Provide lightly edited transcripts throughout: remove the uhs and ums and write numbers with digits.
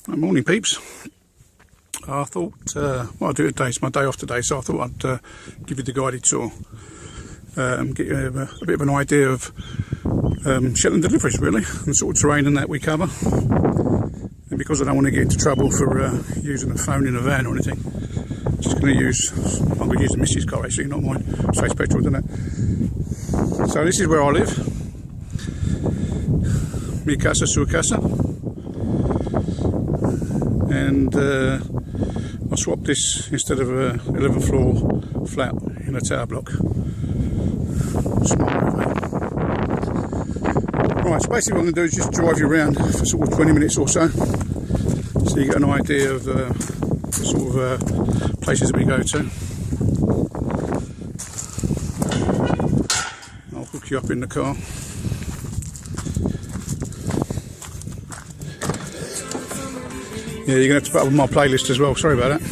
Morning, peeps. I thought, well, I'll do it today. It's my day off today, so I thought I'd give you the guided tour. Get you a bit of an idea of Shetland deliveries, really, and the sort of terrain and that we cover. And because I don't want to get into trouble for using a phone in a van or anything, I'm just going to use, I'm going to use the missus' car actually, not mine. Saves petrol, doesn't it? So this is where I live. Mi casa, su casa. And I swapped this instead of a 11th floor flat in a tower block. Smart move, mate. Right, so basically what I'm going to do is just drive you around for sort of 20 minutes or so, so you get an idea of the sort of places that we go to. I'll hook you up in the car. Yeah, you're going to have to put up with my playlist as well, sorry about that.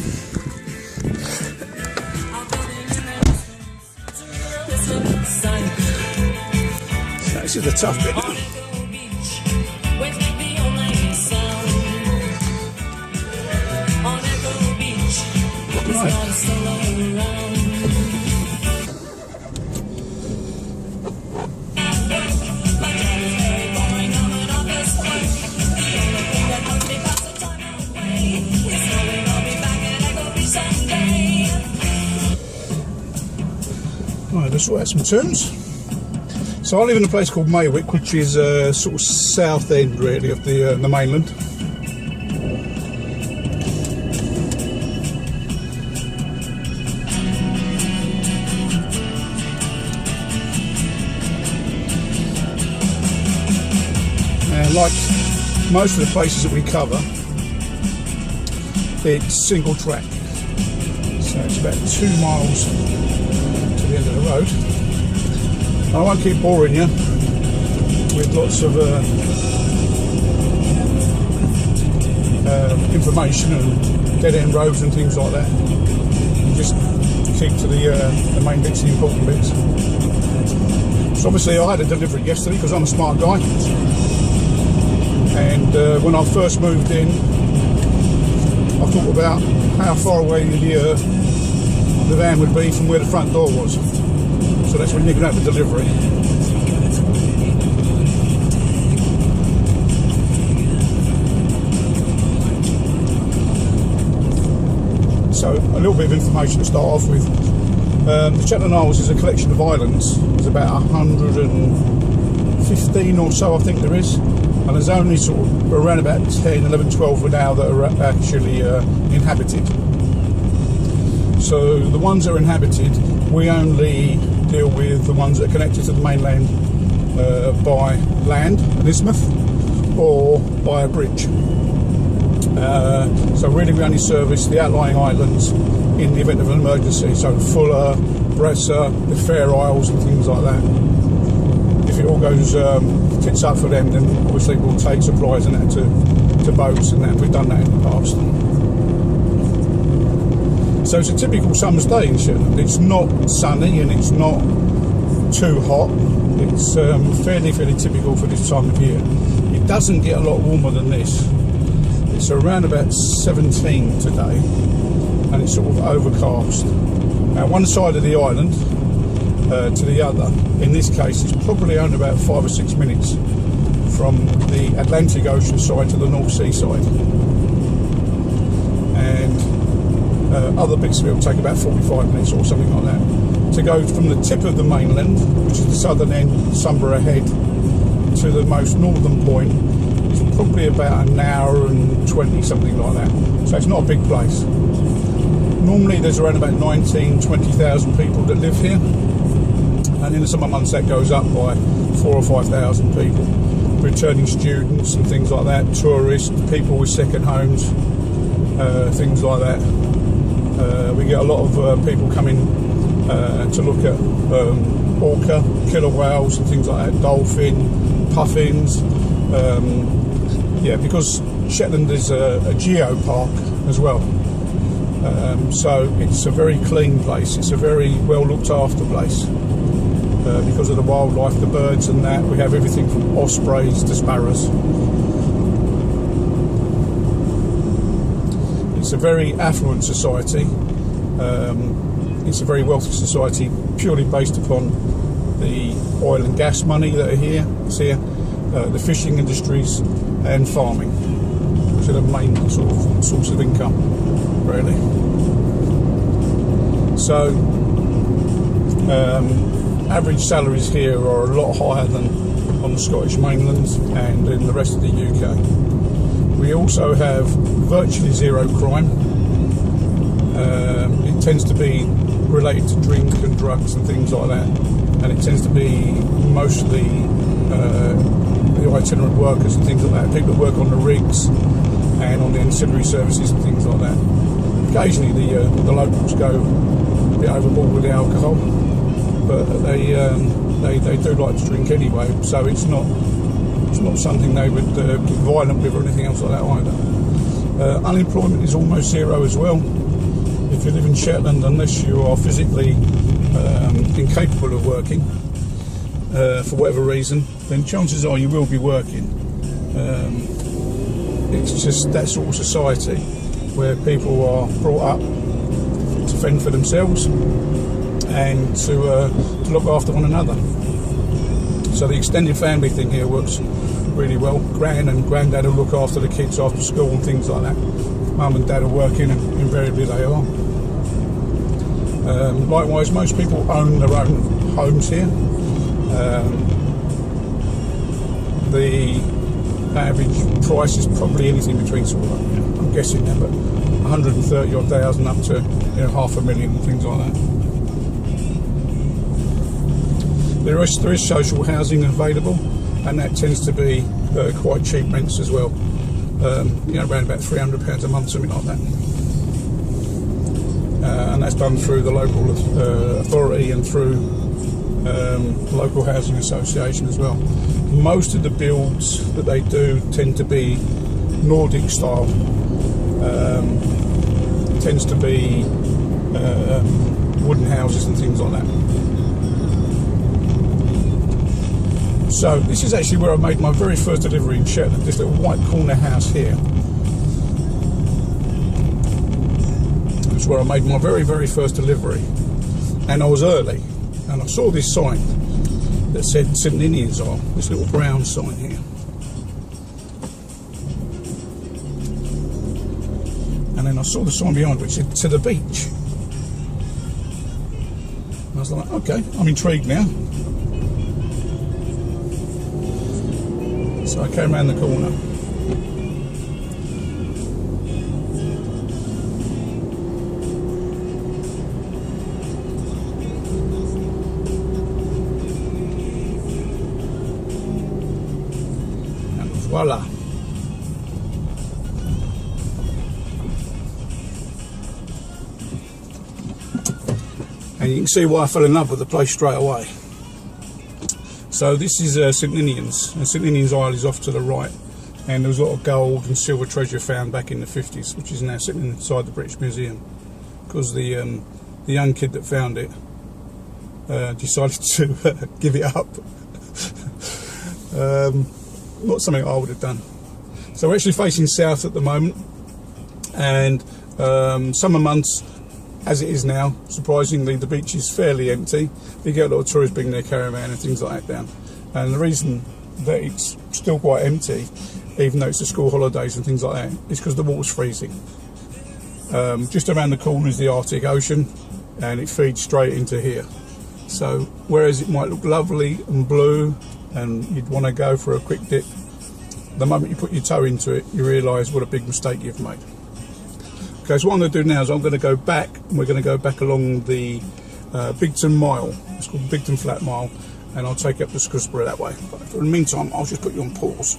So this is the tough bit. Right, let's sort out some tunes. So I live in a place called Maywick, which is sort of south end really of the mainland. And like most of the places that we cover, it's single track. So it's about 2 miles to the end of the road. I won't keep boring you with lots of information and dead end roads and things like that. Just keep to the main bits, the important bits. So obviously I had a delivery yesterday because I'm a smart guy, and when I first moved in I thought about how far away the van would be from where the front door was. So that's when you can have the delivery. So a little bit of information to start off with. The Shetland Isles is a collection of islands. There's about 115 or so I think there is. And there's only sort of around about 10, 11, 12 now that are actually inhabited. So the ones that are inhabited, we only deal with the ones that are connected to the mainland by land, Lismouth, or by a bridge. So really we only service the outlying islands in the event of an emergency, so Fuller, Bresser, the Fair Isles and things like that. If it all goes tits up for them, then obviously we'll take supplies and that to boats and that. We've done that in the past. So it's a typical summer's day in Shetland. It's not sunny and it's not too hot. It's fairly typical for this time of year. It doesn't get a lot warmer than this. It's around about 17 today and it's sort of overcast. Now one side of the island to the other, in this case, is probably only about 5 or 6 minutes from the Atlantic Ocean side to the North Sea side. And other bits of it will take about 45 minutes or something like that. To go from the tip of the mainland, which is the southern end, Sunborough Head, to the most northern point, is probably about an hour and 20, something like that. So it's not a big place. Normally there's around about 20,000 people that live here, and in the summer months that goes up by 4,000 or 5,000 people. Returning students and things like that, tourists, people with second homes, things like that. We get a lot of people coming to look at orca, killer whales and things like that, dolphin, puffins. Yeah, because Shetland is a geopark as well. So it's a very clean place, it's a very well looked after place. Because of the wildlife, the birds and that, we have everything from ospreys to sparrows. It's a very affluent society. It's a very wealthy society, purely based upon the oil and gas money that are here. It's here, the fishing industries and farming, which are the main sort of source of income, really. So, average salaries here are a lot higher than on the Scottish mainland and in the rest of the UK. We also have virtually zero crime. It tends to be related to drink and drugs and things like that, and it tends to be mostly the itinerant workers and things like that, people that work on the rigs and on the ancillary services and things like that. Occasionally the locals go a bit overboard with the alcohol, but they do like to drink anyway, so it's not something they would get violent with or anything else like that either. Unemployment is almost zero as well. If you live in Shetland, unless you are physically incapable of working for whatever reason, then chances are you will be working. It's just that sort of society where people are brought up to fend for themselves and to look after one another. So the extended family thing here works really well. Gran and granddad will look after the kids after school and things like that. Mum and dad are working, and invariably they are. Likewise, most people own their own homes here. The average price is probably anything between sort of, I'm guessing now, but 130 odd thousand up to $500,000 and things like that. There is social housing available, and that tends to be quite cheap rents as well. Around about £300 a month, something like that. And that's done through the local authority and through the local housing association as well. Most of the builds that they do tend to be Nordic style. It tends to be wooden houses and things like that. So this is actually where I made my very first delivery in Shetland, this little white corner house here. It's where I made my very, very first delivery. And I was early, and I saw this sign that said St Ninians Isle, this little brown sign here. And then I saw the sign behind which said to the beach. And I was like, okay, I'm intrigued now. So I came around the corner. And voila. And you can see why I fell in love with the place straight away. So this is St Ninians, and St Ninians Isle is off to the right, and there was a lot of gold and silver treasure found back in the 50s, which is now sitting inside the British Museum, because the young kid that found it decided to give it up. Not something I would have done. So we're actually facing south at the moment, and summer months, as it is now, surprisingly, the beach is fairly empty. You get a lot of tourists bringing their caravan and things like that down. And the reason that it's still quite empty, even though it's the school holidays and things like that, is because the water's freezing. Just around the corner is the Arctic Ocean, and it feeds straight into here. So whereas it might look lovely and blue, and you'd want to go for a quick dip, the moment you put your toe into it, you realise what a big mistake you've made. Okay, so what I'm going to do now is I'm going to go back, and we're going to go back along the Bigton Mile. It's called Bigton Flat Mile, and I'll take you up to Screwsbury that way. But for the meantime, I'll just put you on pause.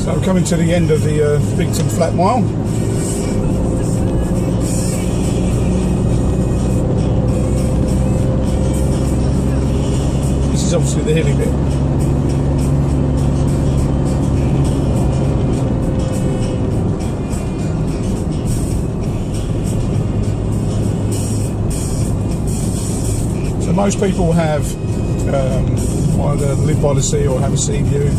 So I'm coming to the end of the Bigton Flat Mile. This is obviously the hilly bit. Most people have either live by the sea or have a sea view,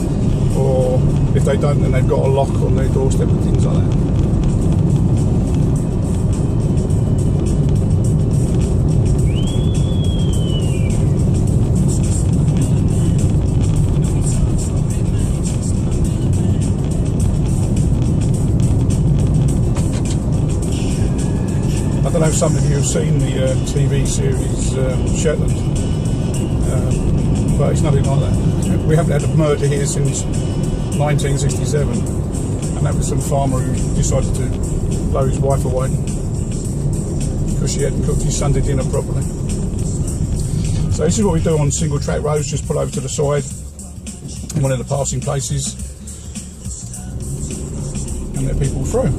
or if If they don't, then they've got a lock on their doorstep and things like that. I don't know if some of you have seen the TV series Shetland, but it's nothing like that. We haven't had a murder here since 1967, and that was some farmer who decided to blow his wife away because she hadn't cooked his Sunday dinner properly. So this is what we do on single track roads, just pull over to the side in one of the passing places and let people through.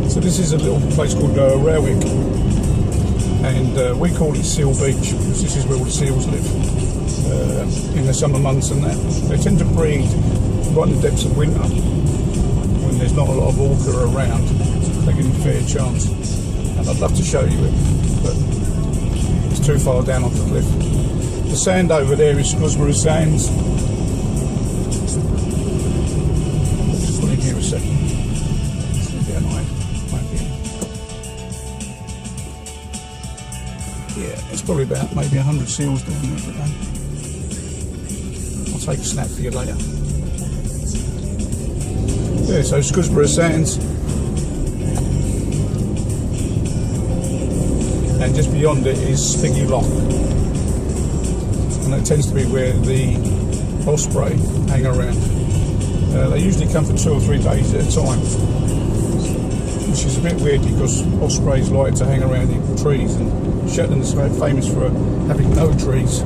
So this is a little place called Rarwick, and we call it Seal Beach because this is where all the seals live in the summer months and that. They tend to breed right in the depths of winter when there's not a lot of orca around. They give them a fair chance, and I'd love to show you it, but it's too far down off the cliff. The sand over there is Scoresborough Sands. Just put in here a second. Yeah, it's probably about maybe 100 seals down there today. I'll take a snap for you later. Yeah, so Scoresborough Sands. And just beyond it is Spiggy Lock. And that tends to be where the osprey hang around. They usually come for 2 or 3 days at a time, which is a bit weird because ospreys like to hang around in trees, and Shetland is famous for having no trees.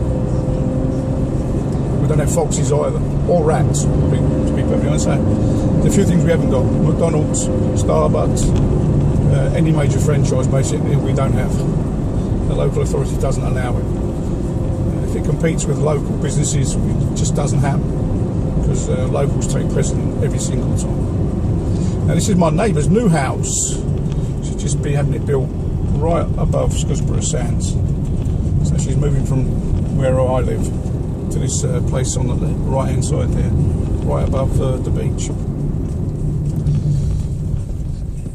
We don't have foxes either, or rats, to be perfectly honest. There's a few things we haven't got: McDonald's, Starbucks, any major franchise basically we don't have. The local authority doesn't allow it. If it competes with local businesses, it just doesn't happen because locals take precedent every single time. Now this is my neighbour's new house. She's just been having it built right above Scoresborough Sands. So she's moving from where I live to this place on the right hand side there, right above the beach.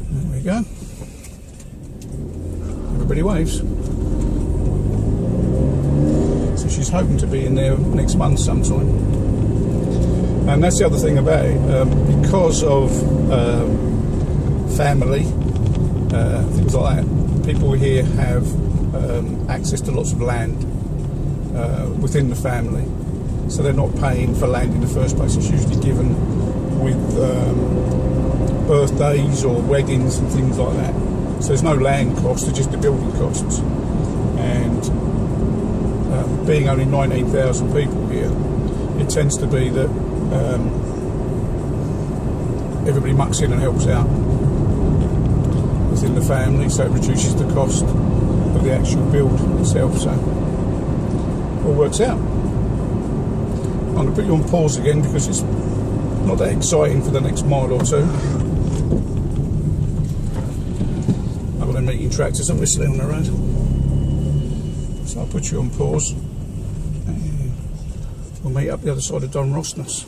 There we go. Everybody waves. So she's hoping to be in there next month sometime. And that's the other thing about it, because of family, things like that, people here have access to lots of land within the family, so they're not paying for land in the first place. It's usually given with birthdays or weddings and things like that. So there's no land cost, it's just the building costs. And being only 19,000 people here, it tends to be that everybody mucks in and helps out within the family, so it reduces the cost of the actual build itself, so it all works out. I'm going to put you on pause again because it's not that exciting for the next mile or two. I've got them meeting tractors obviously on the road, so I'll put you on pause and we'll meet up the other side of Don Rosnes.